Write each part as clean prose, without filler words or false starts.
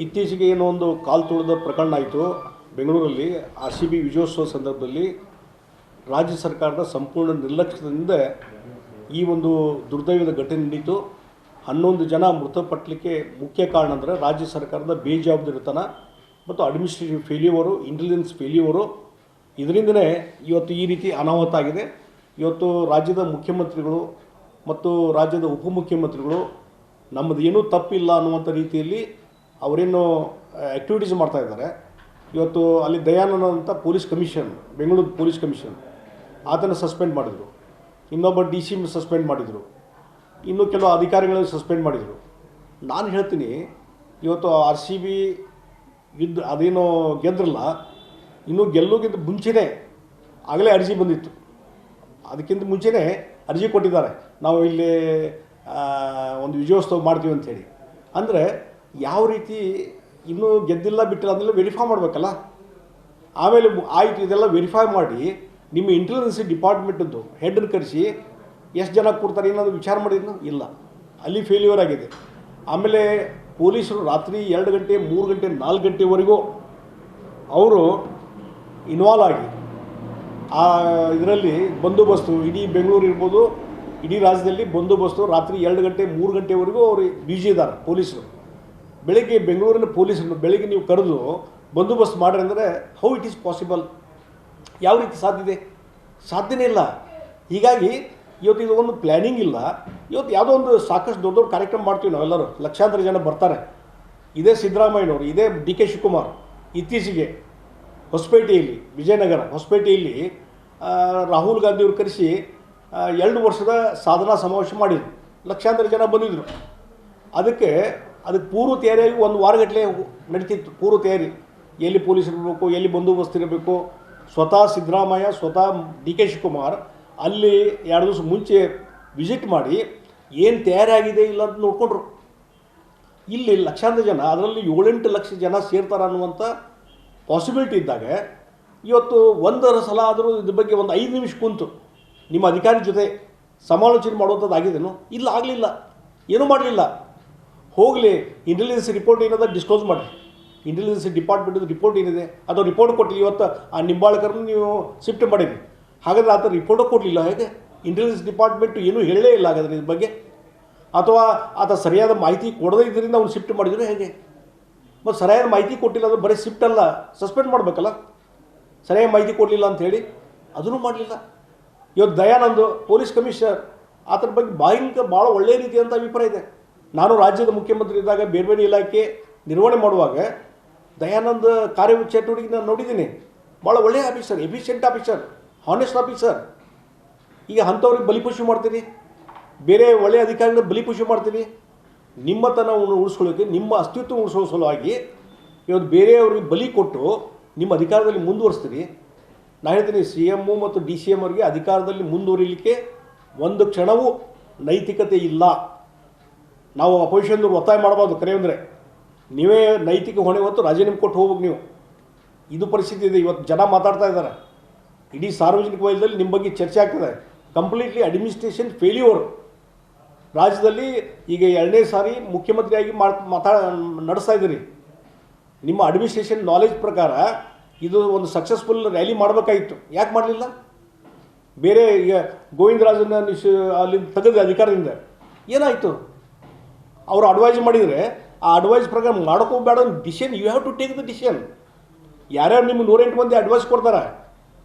ಇತ್ತೀಚೆಗೆ ಏನೋ ಒಂದು ಕಾಲು ತುಳಿದ ಪ್ರಕರಣ ಆಯಿತು ಬೆಂಗಳೂರಲ್ಲಿ RCB ವಿಜಯೋತ್ಸವ ಸಂದರ್ಭದಲ್ಲಿ ರಾಜ್ಯ ಸರ್ಕಾರದ ಸಂಪೂರ್ಣ ನಿರ್ಲಕ್ಷ್ಯದಿಂದ ಈ ಒಂದು ದುರ್ದೈವದ ಘಟನೆ ನಡೀತು. 11 ಜನ ಮೃತಪಟ್ಟಲಿಕ್ಕೆ ಮುಖ್ಯ ಕಾರಣ ಅಂದರೆ ರಾಜ್ಯ ಸರ್ಕಾರದ ಬೇಜವಾಬ್ದಾರಿತನ ಮತ್ತು ಅಡ್ಮಿನಿಸ್ಟ್ರೇಟಿವ್ ಫೇಲ್ಯೂರು, ಇಂಟೆಲಿಜೆನ್ಸ್ ಫೇಲ್ಯೂರು. ಇದರಿಂದನೇ ಇವತ್ತು ಈ ರೀತಿ ಅನಾಹುತ ಆಗಿದೆ. ಇವತ್ತು ರಾಜ್ಯದ ಮುಖ್ಯಮಂತ್ರಿಗಳು ಮತ್ತು ರಾಜ್ಯದ ಉಪಮುಖ್ಯಮಂತ್ರಿಗಳು ನಮ್ಮದು ಏನೂ ತಪ್ಪಿಲ್ಲ ಅನ್ನುವಂಥ ರೀತಿಯಲ್ಲಿ ಅವರೇನು ಆ್ಯಕ್ಟಿವಿಟೀಸ್ ಮಾಡ್ತಾಯಿದ್ದಾರೆ. ಇವತ್ತು ಅಲ್ಲಿ ದಯಾನಂದ ಅಂತ police commission, Bengaluru police commission, ಆತನ ಸಸ್ಪೆಂಡ್ ಮಾಡಿದರು. ಇನ್ನೊಬ್ಬ DC ಸಸ್ಪೆಂಡ್ ಮಾಡಿದರು. ಇನ್ನೂ ಕೆಲವು ಅಧಿಕಾರಿಗಳನ್ನು ಸಸ್ಪೆಂಡ್ ಮಾಡಿದರು. ನಾನು ಹೇಳ್ತೀನಿ, ಇವತ್ತು RCB ಅದೇನೋ ಗೆದ್ರಲ್ಲ, ಇನ್ನೂ ಗೆಲ್ಲೋಕ್ಕಿಂತ ಮುಂಚೆನೇ ಆಗಲೇ ಅರ್ಜಿ ಬಂದಿತ್ತು. ಅದಕ್ಕಿಂತ ಮುಂಚೆನೇ ಅರ್ಜಿ ಕೊಟ್ಟಿದ್ದಾರೆ, ನಾವು ಇಲ್ಲಿ ಒಂದು ವಿಜಯೋತ್ಸವ ಮಾಡ್ತೀವಿ ಅಂಥೇಳಿ. ಅಂದರೆ ಯಾವ ರೀತಿ ಇನ್ನೂ ಗೆದ್ದಿಲ್ಲ ಬಿಟ್ಟಿಲ್ಲ ಅದನ್ನೆಲ್ಲ ವೆರಿಫೈ ಮಾಡಬೇಕಲ್ಲ. ಆಮೇಲೆ ಆಯಿತು, ಇದೆಲ್ಲ ವೆರಿಫೈ ಮಾಡಿ ನಿಮ್ಮ ಇಂಟೆಲಿಜೆನ್ಸ್ ಡಿಪಾರ್ಟ್ಮೆಂಟದ್ದು ಹೆಡ್ನ ಕರೆಸಿ ಎಷ್ಟು ಜನ ಕೊಡ್ತಾರೆ ಏನಾದರೂ ವಿಚಾರ ಮಾಡಿದ್ನು ಇಲ್ಲ. ಅಲ್ಲಿ ಫೇಲ್ಯೂರ್ ಆಗಿದೆ. ಆಮೇಲೆ ಪೊಲೀಸರು ರಾತ್ರಿ 2 ಗಂಟೆ 3 ಗಂಟೆ 4 ಗಂಟೆವರೆಗೂ ಅವರು ಇನ್ವಾಲ್ವ್ ಆಗಿ ಆ ಇದರಲ್ಲಿ ಬಂದೋಬಸ್ತು ಇಡೀ ಬೆಂಗಳೂರು ಇರ್ಬೋದು, ಇಡೀ ರಾಜ್ಯದಲ್ಲಿ ಬಂದೋಬಸ್ತು ರಾತ್ರಿ 2 ಗಂಟೆ 3 ಗಂಟೆವರೆಗೂ ಅವರು ಬ್ಯುಸಿ ಇದ್ದಾರೆ ಪೊಲೀಸರು. ಬೆಳಗ್ಗೆ ಬೆಂಗಳೂರಿನ ಪೊಲೀಸರನ್ನು ಬೆಳಗ್ಗೆ ನೀವು ಕರೆದು ಬಂದೋಬಸ್ತ್ ಮಾಡ್ರಿ ಅಂದರೆ ಹೌ ಇಟ್ ಈಸ್ ಪಾಸಿಬಲ್? ಯಾವ ರೀತಿ ಸಾಧ್ಯನೇ ಇಲ್ಲ. ಹೀಗಾಗಿ ಇವತ್ತು ಇದು ಒಂದು ಪ್ಲ್ಯಾನಿಂಗ್ ಇಲ್ಲ. ಇವತ್ತು ಯಾವುದೋ ಒಂದು ಸಾಕಷ್ಟು ದೊಡ್ಡ ದೊಡ್ಡ ಕಾರ್ಯಕ್ರಮ ಮಾಡ್ತೀವಿ ನಾವೆಲ್ಲರೂ, ಲಕ್ಷಾಂತರ ಜನ ಬರ್ತಾರೆ. ಇದೇ ಸಿದ್ದರಾಮಯ್ಯನವರು, ಇದೇ DK ಶಿವಕುಮಾರ್ ಇತ್ತೀಚೆಗೆ ಹೊಸಪೇಟೆಯಲ್ಲಿ, ವಿಜಯನಗರ ಹೊಸಪೇಟೆಯಲ್ಲಿ ರಾಹುಲ್ ಗಾಂಧಿಯವರು ಕರೆಸಿ 2 ವರ್ಷದ ಸಾಧನಾ ಸಮಾವೇಶ ಮಾಡಿದರು. ಲಕ್ಷಾಂತರ ಜನ ಬಂದಿದ್ದರು. ಅದಕ್ಕೆ ಪೂರ್ವ ತಯಾರಿಯಾಗಿ 1 ವಾರಗಟ್ಟಲೆ ನಡೀತಿತ್ತು. ಪೂರ್ವ ತಯಾರಿ, ಎಲ್ಲಿ ಪೊಲೀಸರು ಇರಬೇಕು, ಎಲ್ಲಿ ಬಂದೋಬಸ್ತ್ ಇರಬೇಕು. ಸ್ವತಃ ಸಿದ್ದರಾಮಯ್ಯ, ಸ್ವತಃ DK ಶಿವಕುಮಾರ್ ಅಲ್ಲಿ 2 ದಿವಸ ಮುಂಚೆ ವಿಸಿಟ್ ಮಾಡಿ ಏನು ತಯಾರಾಗಿದೆ ಇಲ್ಲ ಅಂತ ನೋಡಿಕೊಂಡ್ರು. ಇಲ್ಲಿ ಲಕ್ಷಾಂತರ ಜನ, ಅದರಲ್ಲಿ 7-8 ಲಕ್ಷ ಜನ ಸೇರ್ತಾರೆ ಅನ್ನುವಂಥ ಪಾಸಿಬಿಲಿಟಿ ಇದ್ದಾಗ ಇವತ್ತು ಒಂದರ ಸಲ ಆದರೂ ಇದ್ರ ಬಗ್ಗೆ ಒಂದು 5 ನಿಮಿಷ ಕುಂತು ನಿಮ್ಮ ಅಧಿಕಾರಿ ಜೊತೆ ಸಮಾಲೋಚನೆ ಮಾಡುವಂಥದ್ದು ಆಗಿದೆನೋ? ಇಲ್ಲ, ಆಗಲಿಲ್ಲ, ಏನೂ ಮಾಡಲಿಲ್ಲ. ಹೋಗಲಿ, ಇಂಟೆಲಿಜೆನ್ಸ್ ರಿಪೋರ್ಟ್ ಏನಾದ ಡಿಸ್ಕ್ಲೋಸ್ ಮಾಡಿ. ಇಂಟೆಲಿಜೆನ್ಸ್ ಡಿಪಾರ್ಟ್ಮೆಂಟದ ರಿಪೋರ್ಟ್ ಏನಿದೆ ಅದು ರಿಪೋರ್ಟ್ ಕೊಟ್ಟಿಲ್ಲ. ಇವತ್ತು ಆ ನಿಂಬಾಳ್ಕರನ್ನು ನೀವು ಶಿಫ್ಟ್ ಮಾಡಿದ್ರಿ, ಹಾಗಾದರೆ ಆತ ರಿಪೋರ್ಟು ಕೊಡಲಿಲ್ಲ. ಹೇಗೆ ಇಂಟೆಲಿಜೆನ್ಸ್ ಡಿಪಾರ್ಟ್ಮೆಂಟು ಏನೂ ಹೇಳಲೇ ಇಲ್ಲ ಹಾಗಾದರೆ ಇದ್ರ ಬಗ್ಗೆ? ಅಥವಾ ಆತ ಸರಿಯಾದ ಮಾಹಿತಿ ಕೊಡದೇ ಇದರಿಂದ ಅವ್ನು ಶಿಫ್ಟ್ ಮಾಡಿದ್ರು ಹೇಗೆ? ಮತ್ತು ಸರಿಯಾದ ಮಾಹಿತಿ ಕೊಟ್ಟಿಲ್ಲ ಅಂದರೆ ಬರೀ ಶಿಫ್ಟ್ ಅಲ್ಲ, ಸಸ್ಪೆಂಡ್ ಮಾಡಬೇಕಲ್ಲ. ಸರಿಯಾದ ಮಾಹಿತಿ ಕೊಡಲಿಲ್ಲ ಅಂಥೇಳಿ ಅದನ್ನು ಮಾಡಲಿಲ್ಲ. ಇವತ್ತು ದಯಾನಂದ್ ಪೊಲೀಸ್ ಕಮಿಷನರ್, ಆತನ ಬಗ್ಗೆ ಭಾಳ ಒಳ್ಳೆಯ ರೀತಿಯಂಥ ಅಭಿಪ್ರಾಯ ಇದೆ. ನಾನು ರಾಜ್ಯದ ಮುಖ್ಯಮಂತ್ರಿ ಇದ್ದಾಗ ಬೇರೆ ಬೇರೆ ಇಲಾಖೆ ನಿರ್ವಹಣೆ ಮಾಡುವಾಗ ದಯಾನಂದ್ ಕಾರ್ಯಚಟುವಟಿಕೆ ನಾನು ನೋಡಿದ್ದೀನಿ. ಭಾಳ ಒಳ್ಳೆಯ officer, efficient officer, honest officer. ಈಗ ಅಂಥವ್ರಿಗೆ ಬಲಿಪಶು ಮಾಡ್ತೀರಿ, ಬೇರೆ ಒಳ್ಳೆಯ ಅಧಿಕಾರಿಗಳ ಬಲಿಪಶು ಮಾಡ್ತೀರಿ. ನಿಮ್ಮತನವನ್ನು ಉಳಿಸ್ಕೊಳ್ಳೋಕ್ಕೆ, ನಿಮ್ಮ ಅಸ್ತಿತ್ವ ಉಳಿಸೋ ಸಲುವಾಗಿ ಇವತ್ತು ಬೇರೆಯವ್ರಿಗೆ ಬಲಿ ಕೊಟ್ಟು ನಿಮ್ಮ ಅಧಿಕಾರದಲ್ಲಿ ಮುಂದುವರಿಸ್ತೀರಿ. ನಾನು ಹೇಳ್ತೀನಿ, CM ಮತ್ತು DCM ಅವರಿಗೆ ಅಧಿಕಾರದಲ್ಲಿ ಮುಂದುವರಿಲಿಕ್ಕೆ ಒಂದು ಕ್ಷಣವೂ ನೈತಿಕತೆ ಇಲ್ಲ. ನಾವು ಅಪೋಸಿಷನ್ದವ್ರು ಒತ್ತಾಯ ಮಾಡಬಾರ್ದು. ಕರೆ ಅಂದರೆ ನೀವೇ ನೈತಿಕ ಹೊಣೆ ಹೊತ್ತು ರಾಜೀನಾಮೆ ಕೊಟ್ಟು ಹೋಗ್ಬೇಕು ನೀವು. ಇದು ಪರಿಸ್ಥಿತಿ ಇದೆ. ಇವತ್ತು ಜನ ಮಾತಾಡ್ತಾ ಇದ್ದಾರೆ, ಇಡೀ ಸಾರ್ವಜನಿಕ ವಲಯದಲ್ಲಿ ನಿಮ್ಮ ಬಗ್ಗೆ ಚರ್ಚೆ ಆಗ್ತದೆ. Completely administration failure. ರಾಜ್ಯದಲ್ಲಿ ಈಗ 2ನೇ ಸಾರಿ ಮುಖ್ಯಮಂತ್ರಿಯಾಗಿ ನಡೆಸ್ತಾ ಇದ್ದೀರಿ. ನಿಮ್ಮ ಅಡ್ಮಿನಿಸ್ಟ್ರೇಷನ್ ನಾಲೆಜ್ ಪ್ರಕಾರ ಇದು ಒಂದು ಸಕ್ಸಸ್ಫುಲ್ ರ್ಯಾಲಿ ಮಾಡಬೇಕಾಗಿತ್ತು, ಯಾಕೆ ಮಾಡಲಿಲ್ಲ? ಬೇರೆ ಈಗ ಗೋವಿಂದರಾಜನ ಅಲ್ಲಿ ತೆಗೆದ ಅಧಿಕಾರದಿಂದ ಏನಾಯಿತು? ಅವರು ಅಡ್ವೈಸ್ ಮಾಡಿದರೆ ಆ ಅಡ್ವೈಸ್ ಪ್ರಕಾರ ಮಾಡ್ಕೋಬೇಡ decision, you have to take the decision. ಯಾರ್ಯಾರು ನಿಮ್ಗೆ 108 ಮಂದಿ ಅಡ್ವೈಸ್ ಕೊಡ್ತಾರೆ,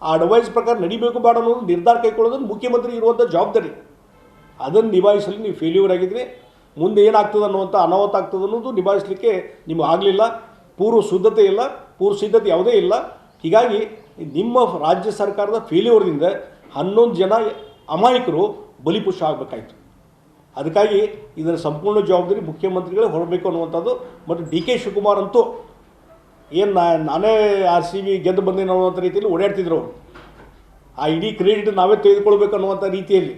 ಆ ಅಡ್ವೈಸ್ ಪ್ರಕಾರ ನಡಿಬೇಕು ಬೇಡ ಅನ್ನೋದು ನಿರ್ಧಾರ ಕೈಗೊಳ್ಳೋದು ಮುಖ್ಯಮಂತ್ರಿ ಇರುವಂಥ ಜವಾಬ್ದಾರಿ. ಅದನ್ನು ನಿಭಾಯಿಸಲು ನೀವು ಫೇಲ್ಯೂರ್ ಆಗಿದ್ರಿ. ಮುಂದೆ ಏನಾಗ್ತದೆ ಅನ್ನುವಂಥ ಅನಾಹುತ ಆಗ್ತದೆ ಅನ್ನೋದು ನಿಭಾಯಿಸಲಿಕ್ಕೆ ನಿಮಗೆ ಆಗಲಿಲ್ಲ. ಪೂರ್ವ ಸಿದ್ಧತೆ ಯಾವುದೇ ಇಲ್ಲ. ಹೀಗಾಗಿ ನಿಮ್ಮ ರಾಜ್ಯ ಸರ್ಕಾರದ ಫೇಲ್ಯೂರ್ದಿಂದ 11 ಜನ ಅಮಾಯಕರು ಬಲಿಪುಷ ಆಗಬೇಕಾಯಿತು. ಅದಕ್ಕಾಗಿ ಇದರ ಸಂಪೂರ್ಣ ಜವಾಬ್ದಾರಿ ಮುಖ್ಯಮಂತ್ರಿಗಳೇ ಹೊರಬೇಕು ಅನ್ನುವಂಥದ್ದು. ಮತ್ತು DK ಶಿವಕುಮಾರ್ ಅಂತೂ ಏನು ನಾನೇ RCB ಗೆದ್ದು ಬಂದೇನೋ ಅನ್ನುವಂಥ ರೀತಿಯಲ್ಲಿ ಓಡಾಡ್ತಿದ್ರು ಅವರು. ಆ ಇಡೀ ಕ್ರೆಡಿಟ್ ನಾವೇ ತೆಗೆದುಕೊಳ್ಬೇಕು ಅನ್ನುವಂಥ ರೀತಿಯಲ್ಲಿ.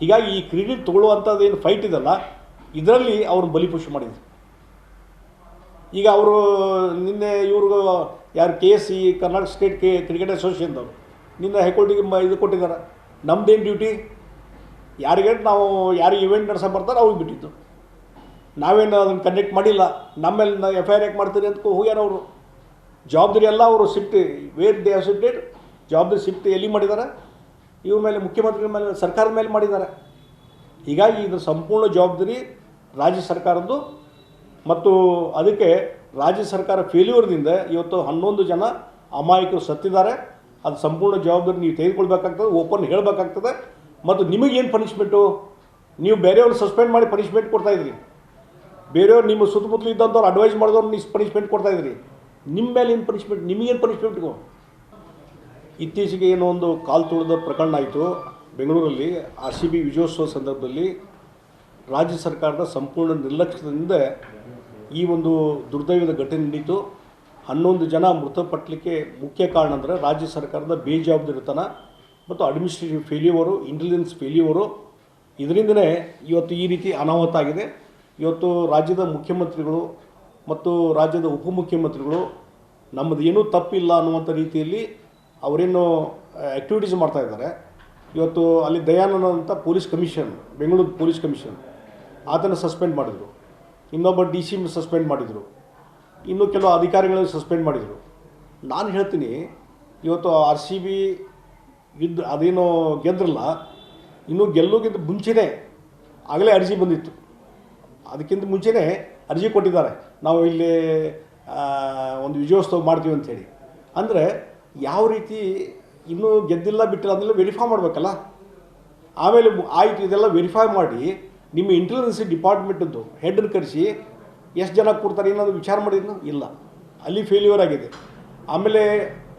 ಹೀಗಾಗಿ ಈ ಕ್ರೆಡಿಟ್ ತೊಗೊಳ್ಳುವಂಥದ್ದು ಏನು ಫೈಟ್ ಇದಲ್ಲ, ಇದರಲ್ಲಿ ಅವ್ರನ್ನ ಬಲಿಪುಷ ಮಾಡಿದ್ರು. ಈಗ ಅವರು ನಿನ್ನೆ ಇವ್ರಿಗೂ ಯಾರು KSC ಕರ್ನಾಟಕ ಸ್ಟೇಟ್ ಕ್ರಿಕೆಟ್ ಅಸೋಸಿಯೇಷನ್ದವರು ನಿನ್ನೆ ಹೈಕೋರ್ಟಿಗೆ ಇದು ಕೊಟ್ಟಿದ್ದಾರೆ. ನಮ್ಮದೇನು ಡ್ಯೂಟಿ? ಯಾರಿಗೆ ನಾವು ಯಾರು ಇವೆಂಟ್ ನಡೆಸೋಕೆ ಬರ್ತಾರೆ ಅವ್ರಿಗೆ ಬಿಟ್ಟಿದ್ದು. ನಾವೇನು ಅದನ್ನು ಕಂಡಕ್ಟ್ ಮಾಡಿಲ್ಲ, ನಮ್ಮ ಮೇಲೆ FIR ಯಾಕೆ ಮಾಡ್ತೀರಿ ಅಂತ ಹೋಗ್ಯಾರ ಅವರು. ಜವಾಬ್ದಾರಿ ಎಲ್ಲ ಅವರು shift where they have shifted, ಜವಾಬ್ದಾರಿ ಶಿಫ್ಟ್ ಎಲ್ಲಿ ಮಾಡಿದ್ದಾರೆ, ಇವ್ರ ಮೇಲೆ, ಮುಖ್ಯಮಂತ್ರಿಗಳ ಮೇಲೆ, ಸರ್ಕಾರದ ಮೇಲೆ ಮಾಡಿದ್ದಾರೆ. ಹೀಗಾಗಿ ಇದರ ಸಂಪೂರ್ಣ ಜವಾಬ್ದಾರಿ ರಾಜ್ಯ ಸರ್ಕಾರದ್ದು. ಮತ್ತು ಅದಕ್ಕೆ ರಾಜ್ಯ ಸರ್ಕಾರ ಫೇಲ್ಯೂರ್ದಿಂದ ಇವತ್ತು 11 ಜನ ಅಮಾಯಕರು ಸತ್ತಿದ್ದಾರೆ. ಅದು ಸಂಪೂರ್ಣ ಜವಾಬ್ದಾರಿ ನೀವು ತೆಗೆದುಕೊಳ್ಬೇಕಾಗ್ತದೆ, ಓಪನ್ ಹೇಳಬೇಕಾಗ್ತದೆ. ಮತ್ತು ನಿಮಗೇನು ಪನಿಷ್ಮೆಂಟು, ನೀವು ಬೇರೆಯವ್ರು ಸಸ್ಪೆಂಡ್ ಮಾಡಿ ಪನಿಷ್ಮೆಂಟ್ ಕೊಡ್ತಾಯಿದ್ರಿ, ಬೇರೆಯವ್ರು ನಿಮ್ಮ ಸುತ್ತಮುತ್ತಲು ಇದ್ದಂಥವ್ರು ಅಡ್ವೈಸ್ ಮಾಡಿದವ್ರು ನೀವು ಪನಿಷ್ಮೆಂಟ್ ಕೊಡ್ತಾಯಿದ್ರಿ. ನಿಮ್ಮ ಮೇಲೆ ಏನು ಪನಿಷ್ಮೆಂಟ್, ನಿಮಗೇನು ಪನಿಷ್ಮೆಂಟ್ಗೂ? ಇತ್ತೀಚೆಗೆ ಏನೋ ಒಂದು ಕಾಲು ತುಳಿದ ಪ್ರಕರಣ ಆಯಿತು ಬೆಂಗಳೂರಲ್ಲಿ. RCB ವಿಜಯೋತ್ಸವ ಸಂದರ್ಭದಲ್ಲಿ ರಾಜ್ಯ ಸರ್ಕಾರದ ಸಂಪೂರ್ಣ ನಿರ್ಲಕ್ಷ್ಯದಿಂದ ಈ ಒಂದು ದುರ್ದೈವದ ಘಟನೆ ನಡೀತು. 11 ಜನ ಮೃತಪಟ್ಟಲಿಕ್ಕೆ ಮುಖ್ಯ ಕಾರಣ ಅಂದರೆ ರಾಜ್ಯ ಸರ್ಕಾರದ ಬೇಜವಾಬ್ದಾರಿತನ ಮತ್ತು ಅಡ್ಮಿನಿಸ್ಟ್ರೇಟಿವ್ ಫೇಲ್ಯೂರು, ಇಂಟೆಲಿಜೆನ್ಸ್ ಫೇಲ್ಯೂರು. ಇದರಿಂದನೇ ಇವತ್ತು ಈ ರೀತಿ ಅನಾಹುತ ಆಗಿದೆ. ಇವತ್ತು ರಾಜ್ಯದ ಮುಖ್ಯಮಂತ್ರಿಗಳು ಮತ್ತು ರಾಜ್ಯದ ಉಪಮುಖ್ಯಮಂತ್ರಿಗಳು ನಮ್ಮದು ಏನೂ ತಪ್ಪಿಲ್ಲ ಅನ್ನುವಂಥ ರೀತಿಯಲ್ಲಿ ಅವರೇನು ಆ್ಯಕ್ಟಿವಿಟೀಸ್ ಮಾಡ್ತಾಯಿದ್ದಾರೆ. ಇವತ್ತು ಅಲ್ಲಿ ದಯಾನಂದ ಅಂತ police commission, Bengaluru police commission, ಆತನ ಸಸ್ಪೆಂಡ್ ಮಾಡಿದರು. ಇನ್ನೊಬ್ಬ DC ಸಸ್ಪೆಂಡ್ ಮಾಡಿದರು. ಇನ್ನೂ ಕೆಲವು ಅಧಿಕಾರಿಗಳನ್ನು ಸಸ್ಪೆಂಡ್ ಮಾಡಿದರು. ನಾನು ಹೇಳ್ತೀನಿ, ಇವತ್ತು RCB ಅದೇನೋ ಗೆದ್ರಲ್ಲ, ಇನ್ನೂ ಗೆಲ್ಲೋಕ್ಕಿಂತ ಮುಂಚೆನೇ ಆಗಲೇ ಅರ್ಜಿ ಬಂದಿತ್ತು. ಅದಕ್ಕಿಂತ ಮುಂಚೆನೇ ಅರ್ಜಿ ಕೊಟ್ಟಿದ್ದಾರೆ, ನಾವು ಇಲ್ಲಿ ಒಂದು ವಿಜಯೋತ್ಸವ ಮಾಡ್ತೀವಿ ಅಂಥೇಳಿ. ಅಂದರೆ ಯಾವ ರೀತಿ ಇನ್ನೂ ಗೆದ್ದಿಲ್ಲ ಬಿಟ್ಟಿಲ್ಲ ಅದನ್ನೆಲ್ಲ ವೆರಿಫೈ ಮಾಡಬೇಕಲ್ಲ. ಆಮೇಲೆ ಆಯಿತು, ಇದೆಲ್ಲ ವೆರಿಫೈ ಮಾಡಿ ನಿಮ್ಮ ಇಂಟೆಲಿಜೆನ್ಸ್ ಡಿಪಾರ್ಟ್ಮೆಂಟದ್ದು ಹೆಡ್ನ ಕರೆಸಿ ಎಷ್ಟು ಜನ ಕೊಡ್ತಾರೆ ಏನಾದರೂ ವಿಚಾರ ಮಾಡಿದ್ನು ಇಲ್ಲ, ಅಲ್ಲಿ ಫೇಲ್ಯೂರ್ ಆಗಿದೆ. ಆಮೇಲೆ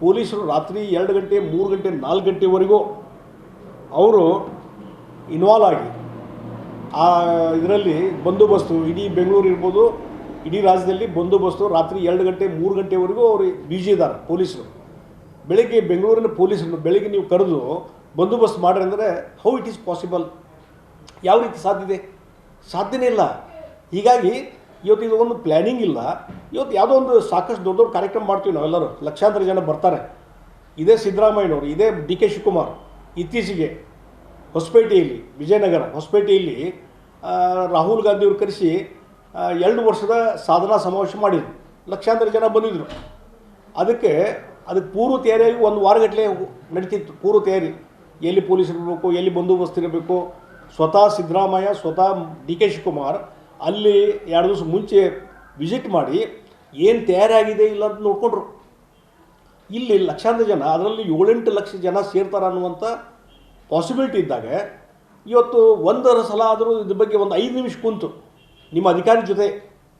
ಪೊಲೀಸರು ರಾತ್ರಿ 2 ಗಂಟೆ 3 ಗಂಟೆ 4 ಗಂಟೆವರೆಗೂ ಅವರು ಇನ್ವಾಲ್ವ್ ಆಗಿ ಆ ಇದರಲ್ಲಿ ಬಂದೋಬಸ್ತು, ಇಡೀ ಬೆಂಗಳೂರು ಇರ್ಬೋದು, ಇಡೀ ರಾಜ್ಯದಲ್ಲಿ ಬಂದೋಬಸ್ತು ರಾತ್ರಿ 2 ಗಂಟೆ 3 ಗಂಟೆವರೆಗೂ ಅವರು ಬ್ಯುಸಿ ಇದ್ದಾರೆ ಪೊಲೀಸರು. ಬೆಳಗ್ಗೆ ಬೆಂಗಳೂರಿನ ಪೊಲೀಸರನ್ನು ಬೆಳಗ್ಗೆ ನೀವು ಕರೆದು ಬಂದೋಬಸ್ತ್ ಮಾಡ್ರಿ ಅಂದರೆ ಹೌ ಇಟ್ ಈಸ್ ಪಾಸಿಬಲ್? ಯಾವ ರೀತಿ ಸಾಧ್ಯನೇ ಇಲ್ಲ. ಹೀಗಾಗಿ ಇವತ್ತು ಇದು ಒಂದು ಪ್ಲ್ಯಾನಿಂಗ್ ಇಲ್ಲ. ಇವತ್ತು ಯಾವುದೋ ಒಂದು ಸಾಕಷ್ಟು ದೊಡ್ಡ ದೊಡ್ಡ ಕಾರ್ಯಕ್ರಮ ಮಾಡ್ತೀವಿ ನಾವೆಲ್ಲರೂ, ಲಕ್ಷಾಂತರ ಜನ ಬರ್ತಾರೆ. ಇದೇ ಸಿದ್ದರಾಮಯ್ಯನವರು, ಇದೇ DK ಶಿವಕುಮಾರ್ ಇತ್ತೀಚೆಗೆ ಹೊಸಪೇಟೆಯಲ್ಲಿ, ವಿಜಯನಗರ ಹೊಸಪೇಟೆಯಲ್ಲಿ ರಾಹುಲ್ ಗಾಂಧಿಯವರು ಕರೆಸಿ 2 ವರ್ಷದ ಸಾಧನಾ ಸಮಾವೇಶ ಮಾಡಿದರು. ಲಕ್ಷಾಂತರ ಜನ ಬಂದಿದ್ದರು. ಅದಕ್ಕೆ ಪೂರ್ವ ತಯಾರಿಯಾಗಿ 1 ವಾರಗಟ್ಟಲೆ ನಡೀತಿತ್ತು. ಪೂರ್ವ ತಯಾರಿ, ಎಲ್ಲಿ ಪೊಲೀಸರು ಇರಬೇಕು, ಎಲ್ಲಿ ಬಂದೋಬಸ್ತ್ ಇರಬೇಕು. ಸ್ವತಃ ಸಿದ್ದರಾಮಯ್ಯ, ಸ್ವತಃ DK ಶಿವಕುಮಾರ್ ಅಲ್ಲಿ 2 ದಿವಸ ಮುಂಚೆ ವಿಸಿಟ್ ಮಾಡಿ ಏನು ತಯಾರಾಗಿದೆ ಇಲ್ಲ ಅಂತ ನೋಡಿಕೊಂಡ್ರು. ಇಲ್ಲಿ ಲಕ್ಷಾಂತರ ಜನ, ಅದರಲ್ಲಿ 7-8 ಲಕ್ಷ ಜನ ಸೇರ್ತಾರೆ ಅನ್ನುವಂಥ ಪಾಸಿಬಿಲಿಟಿ ಇದ್ದಾಗ ಇವತ್ತು ಒಂದರ ಸಲ ಆದರೂ ಇದ್ರ ಬಗ್ಗೆ ಒಂದು 5 ನಿಮಿಷ ಕುಂತು ನಿಮ್ಮ ಅಧಿಕಾರಿ ಜೊತೆ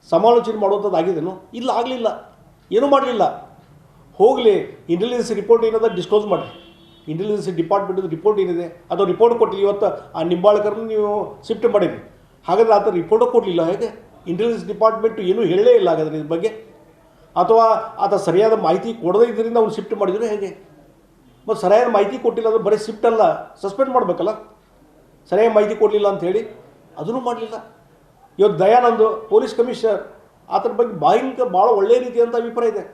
ಸಮಾಲೋಚನೆ ಮಾಡುವಂಥದ್ದು ಆಗಿದೆನೋ? ಇಲ್ಲ, ಆಗಲಿಲ್ಲ, ಏನೂ ಮಾಡಲಿಲ್ಲ. ಹೋಗಲಿ, ಇಂಟೆಲಿಜೆನ್ಸ್ ರಿಪೋರ್ಟ್ ಏನದ ಡಿಸ್ಕ್ಲೋಸ್ ಮಾಡಿ, ಇಂಟೆಲಿಜೆನ್ಸ್ ಡಿಪಾರ್ಟ್ಮೆಂಟದ ರಿಪೋರ್ಟ್ ಏನಿದೆ ಅದು ರಿಪೋರ್ಟ್ ಕೊಟ್ಟಿಲ್ಲ. ಇವತ್ತು ಆ ನಿಂಬಾಳ್ಕರನ್ನು ನೀವು ಶಿಫ್ಟ್ ಮಾಡಿದ್ರಿ, ಹಾಗಾದರೆ ಆತ ರಿಪೋರ್ಟು ಕೊಡಲಿಲ್ಲ. ಹೇಗೆ ಇಂಟೆಲಿಜೆನ್ಸ್ ಡಿಪಾರ್ಟ್ಮೆಂಟು ಏನೂ ಹೇಳಲೇ ಇಲ್ಲ ಹಾಗಾದರೆ ಇದ್ರ ಬಗ್ಗೆ? ಅಥವಾ ಆತ ಸರಿಯಾದ ಮಾಹಿತಿ ಕೊಡದೇ ಇದರಿಂದ ಅವ್ನು ಶಿಫ್ಟ್ ಮಾಡಿದ್ರು ಹೇಗೆ? ಮತ್ತು ಸರಿಯಾದ ಮಾಹಿತಿ ಕೊಟ್ಟಿಲ್ಲ ಅಂದರೆ ಬರೀ ಶಿಫ್ಟ್ ಅಲ್ಲ, ಸಸ್ಪೆಂಡ್ ಮಾಡಬೇಕಲ್ಲ. ಸರಿಯಾದ ಮಾಹಿತಿ ಕೊಡಲಿಲ್ಲ ಅಂಥೇಳಿ ಅದನ್ನು ಮಾಡಲಿಲ್ಲ. ಇವತ್ತು ದಯಾನಂದ್ ಪೊಲೀಸ್ ಕಮಿಷನರ್, ಆತನ ಬಗ್ಗೆ ಭಾಳ ಒಳ್ಳೆಯ ರೀತಿಯಂಥ ಅಭಿಪ್ರಾಯ ಇದೆ.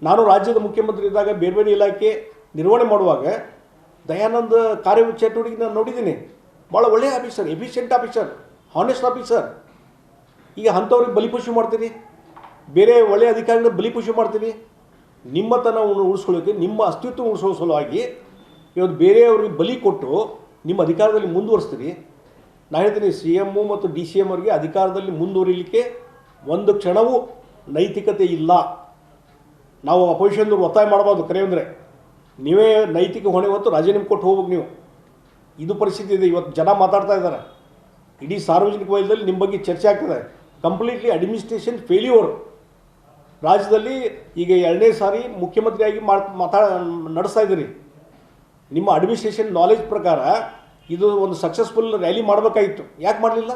ನಾನು ರಾಜ್ಯದ ಮುಖ್ಯಮಂತ್ರಿ ಇದ್ದಾಗ ಬೇರೆ ಬೇರೆ ಇಲಾಖೆ ನಿರ್ವಹಣೆ ಮಾಡುವಾಗ ದಯಾನಂದ್ ಕಾರ್ಯಚಟುವಟಿಕೆ ನಾನು ನೋಡಿದ್ದೀನಿ. ಭಾಳ ಒಳ್ಳೆಯ officer, efficient officer, honest officer. ಈಗ ಅಂಥವ್ರಿಗೆ ಬಲಿಪಶು ಮಾಡ್ತೀರಿ, ಬೇರೆ ಒಳ್ಳೆಯ ಅಧಿಕಾರಿಗಳ ಬಲಿಪಶು ಮಾಡ್ತೀರಿ. ನಿಮ್ಮತನವನ್ನು ಉಳಿಸ್ಕೊಳ್ಳೋಕ್ಕೆ, ನಿಮ್ಮ ಅಸ್ತಿತ್ವ ಉಳಿಸೋ ಸಲುವಾಗಿ ಇವತ್ತು ಬೇರೆಯವ್ರಿಗೆ ಬಲಿ ಕೊಟ್ಟು ನಿಮ್ಮ ಅಧಿಕಾರದಲ್ಲಿ ಮುಂದುವರಿಸ್ತೀರಿ. ನಾನು ಹೇಳ್ತೀನಿ, CM ಮತ್ತು DCM ಅವರಿಗೆ ಅಧಿಕಾರದಲ್ಲಿ ಮುಂದುವರಿಲಿಕ್ಕೆ ಒಂದು ಕ್ಷಣವೂ ನೈತಿಕತೆ ಇಲ್ಲ. ನಾವು ಅಪೋಸಿಷನ್ದವ್ರು ಒತ್ತಾಯ ಮಾಡಬಾರ್ದು. ಕರೆ ಅಂದರೆ ನೀವೇ ನೈತಿಕ ಹೊಣೆ ಹೊತ್ತು ರಾಜೀನಾಮೆ ಕೊಟ್ಟು ಹೋಗ್ಬೇಕು ನೀವು. ಇದು ಪರಿಸ್ಥಿತಿ ಇದೆ. ಇವತ್ತು ಜನ ಮಾತಾಡ್ತಾ ಇದ್ದಾರೆ, ಇಡೀ ಸಾರ್ವಜನಿಕ ವಲಯದಲ್ಲಿ ನಿಮ್ಮ ಬಗ್ಗೆ ಚರ್ಚೆ ಆಗ್ತದೆ. Completely administration failure. ರಾಜ್ಯದಲ್ಲಿ ಈಗ 2ನೇ ಸಾರಿ ಮುಖ್ಯಮಂತ್ರಿಯಾಗಿ ನಡೆಸ್ತಾ ಇದ್ದೀರಿ. ನಿಮ್ಮ ಅಡ್ಮಿನಿಸ್ಟ್ರೇಷನ್ ನಾಲೆಜ್ ಪ್ರಕಾರ ಇದು ಒಂದು ಸಕ್ಸಸ್ಫುಲ್ ರ್ಯಾಲಿ ಮಾಡಬೇಕಾಗಿತ್ತು, ಯಾಕೆ ಮಾಡಲಿಲ್ಲ?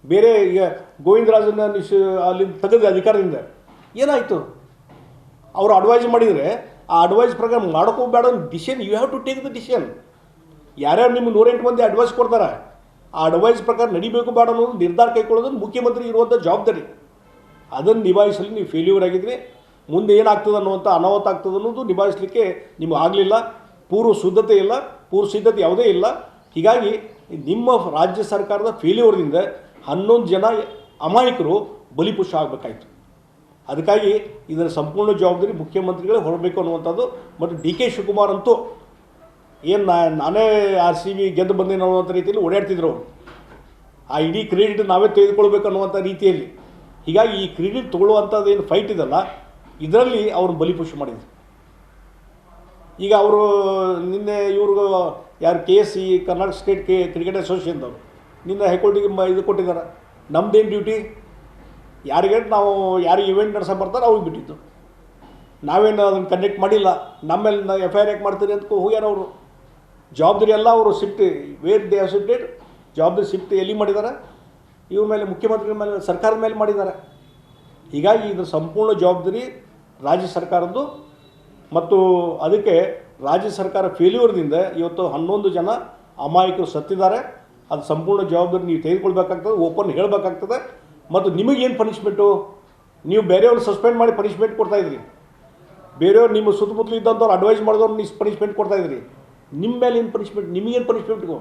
ಬೇರೆ ಈಗ ಗೋವಿಂದರಾಜನ್ನ ಅಲ್ಲಿ ತೆಗೆದ ಅಧಿಕಾರದಿಂದ ಏನಾಯಿತು? ಅವರು ಅಡ್ವೈಸ್ ಮಾಡಿದರೆ ಆ ಅಡ್ವೈಸ್ ಪ್ರಕಾರ ಮಾಡ್ಕೋಬೇಡ decision, you have to take the decision. ಯಾರ್ಯಾರು ನಿಮ್ಗೆ 108 ಮಂದಿ ಅಡ್ವೈಸ್ ಕೊಡ್ತಾರೆ, ಆ ಅಡ್ವೈಸ್ ಪ್ರಕಾರ ನಡಿಬೇಕು ಬೇಡ ಅನ್ನೋದು ನಿರ್ಧಾರ ಕೈಗೊಳ್ಳೋದು ಮುಖ್ಯಮಂತ್ರಿ ಇರುವಂಥ ಜವಾಬ್ದಾರಿ. ಅದನ್ನು ನಿಭಾಯಿಸಲು ನೀವು ಫೇಲ್ಯೂರ್ ಆಗಿದ್ರಿ. ಮುಂದೆ ಏನಾಗ್ತದೆ ಅನ್ನುವಂಥ ಅನಾಹುತ ಆಗ್ತದೆ ಅನ್ನೋದು ನಿಭಾಯಿಸಲಿಕ್ಕೆ ನಿಮಗೆ ಆಗಲಿಲ್ಲ. ಪೂರ್ವ ಸಿದ್ಧತೆ ಯಾವುದೇ ಇಲ್ಲ. ಹೀಗಾಗಿ ನಿಮ್ಮ ರಾಜ್ಯ ಸರ್ಕಾರದ ಫೇಲ್ಯೂರ್ದಿಂದ 11 ಜನ ಅಮಾಯಕರು ಬಲಿಪುಷ ಆಗಬೇಕಾಯಿತು. ಅದಕ್ಕಾಗಿ ಇದರ ಸಂಪೂರ್ಣ ಜವಾಬ್ದಾರಿ ಮುಖ್ಯಮಂತ್ರಿಗಳೇ ಹೊರಬೇಕು ಅನ್ನುವಂಥದ್ದು. ಮತ್ತು ಡಿ ಕೆ ಶಿವಕುಮಾರ್ ಅಂತೂ ಏನು ನಾನೇ RCB ಗೆದ್ದು ಬಂದೇನೆ ಅನ್ನುವಂಥ ರೀತಿಯಲ್ಲಿ ಓಡಾಡ್ತಿದ್ರು ಅವರು. ಆ ಇಡೀ ಕ್ರೆಡಿಟ್ ನಾವೇ ತೆಗೆದುಕೊಳ್ಬೇಕು ಅನ್ನುವಂಥ ರೀತಿಯಲ್ಲಿ. ಹೀಗಾಗಿ ಈ ಕ್ರೆಡಿಟ್ ತೊಗೊಳ್ಳುವಂಥದ್ದು ಏನು ಫೈಟ್ ಇದಲ್ಲ, ಇದರಲ್ಲಿ ಅವ್ರನ್ನ ಬಲಿಪುಷ ಮಾಡಿದ್ರು. ಈಗ ಅವರು ನಿನ್ನೆ ಇವ್ರಿಗೂ ಯಾರು KSC ಕರ್ನಾಟಕ ಸ್ಟೇಟ್ ಕ್ರಿಕೆಟ್ ಅಸೋಸಿಯೇಷನ್ದವರು ನಿನ್ನೆ ಹೈಕೋರ್ಟಿಗೆ ಇದು ಕೊಟ್ಟಿದ್ದಾರೆ. ನಮ್ಮದೇನು ಡ್ಯೂಟಿ, ಯಾರಿಗೆ ನಾವು ಯಾರಿಗೆ ಇವೆಂಟ್ ನಡೆಸೋ ಬರ್ತಾರೆ ಅವ್ರಿಗೆ ಬಿಟ್ಟಿದ್ದು. ನಾವೇನು ಅದನ್ನು ಕಂಡಕ್ಟ್ ಮಾಡಿಲ್ಲ, ನಮ್ಮ ಮೇಲೆ FIR ಯಾಕೆ ಮಾಡ್ತೀರಿ ಅಂತ ಹೋಗ್ಯಾರ ಅವರು. ಜವಾಬ್ದಾರಿ ಎಲ್ಲ ಅವರು shift where they have shifted, ಜವಾಬ್ದಾರಿ ಶಿಫ್ಟ್ ಎಲ್ಲಿ ಮಾಡಿದ್ದಾರೆ, ಇವ್ರ ಮೇಲೆ ಮುಖ್ಯಮಂತ್ರಿಗಳ ಮೇಲೆ ಸರ್ಕಾರದ ಮೇಲೆ ಮಾಡಿದ್ದಾರೆ. ಹೀಗಾಗಿ ಇದರ ಸಂಪೂರ್ಣ ಜವಾಬ್ದಾರಿ ರಾಜ್ಯ ಸರ್ಕಾರದ್ದು. ಮತ್ತು ಅದಕ್ಕೆ ರಾಜ್ಯ ಸರ್ಕಾರ ಫೇಲ್ಯೂರ್ದಿಂದ ಇವತ್ತು 11 ಜನ ಅಮಾಯಕರು ಸತ್ತಿದ್ದಾರೆ. ಅದು ಸಂಪೂರ್ಣ ಜವಾಬ್ದಾರಿ ನೀವು ತೆಗೆದುಕೊಳ್ಬೇಕಾಗ್ತದೆ, ಓಪನ್ ಹೇಳಬೇಕಾಗ್ತದೆ. ಮತ್ತು ನಿಮಗೇನು ಪನಿಷ್ಮೆಂಟು, ನೀವು ಬೇರೆಯವ್ರು ಸಸ್ಪೆಂಡ್ ಮಾಡಿ ಪನಿಷ್ಮೆಂಟ್ ಕೊಡ್ತಾಯಿದ್ರಿ, ಬೇರೆಯವ್ರು ನಿಮ್ಮ ಸುತ್ತಮುತ್ತಲು ಇದ್ದಂಥವ್ರು ಅಡ್ವೈಸ್ ಮಾಡಿದವ್ರು ನೀವು ಪನಿಷ್ಮೆಂಟ್ ಕೊಡ್ತಾಯಿದ್ರಿ. ನಿಮ್ಮ ಮೇಲೆ ಏನು ಪನಿಷ್ಮೆಂಟ್, ನಿಮಗೇನು ಪನಿಷ್ಮೆಂಟ್ಗೂ